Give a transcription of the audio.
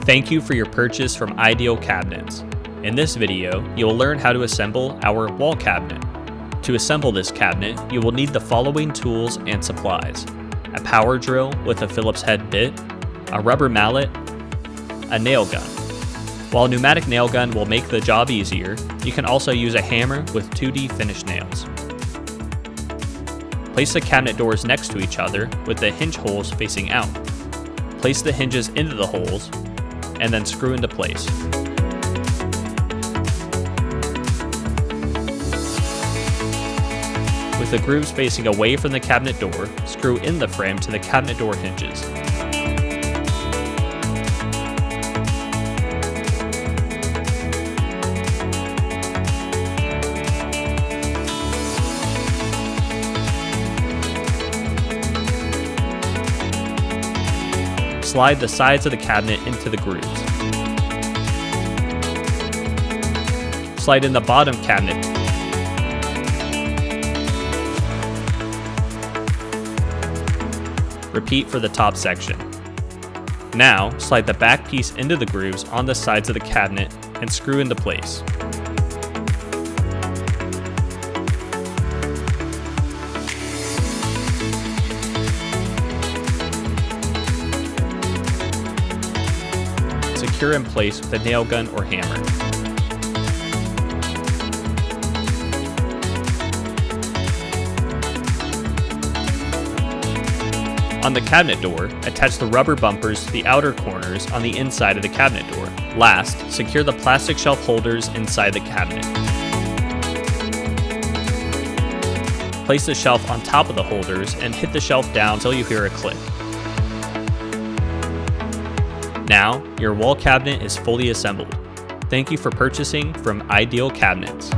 Thank you for your purchase from Ideal Cabinets. In this video, you will learn how to assemble our wall cabinet. To assemble this cabinet, you will need the following tools and supplies: a power drill with a Phillips head bit, a rubber mallet, a nail gun. While a pneumatic nail gun will make the job easier, you can also use a hammer with 2D finish nails. Place the cabinet doors next to each other with the hinge holes facing out. Place the hinges into the holes and then screw into place. With the grooves facing away from the cabinet door, screw in the frame to the cabinet door hinges. Slide the sides of the cabinet into the grooves. Slide in the bottom cabinet. Repeat for the top section. Now, slide the back piece into the grooves on the sides of the cabinet and screw into place. Secure in place with a nail gun or hammer. On the cabinet door, attach the rubber bumpers to the outer corners on the inside of the cabinet door. Last, secure the plastic shelf holders inside the cabinet. Place the shelf on top of the holders and hit the shelf down until you hear a click. Now, your wall cabinet is fully assembled. Thank you for purchasing from Ideal Cabinets.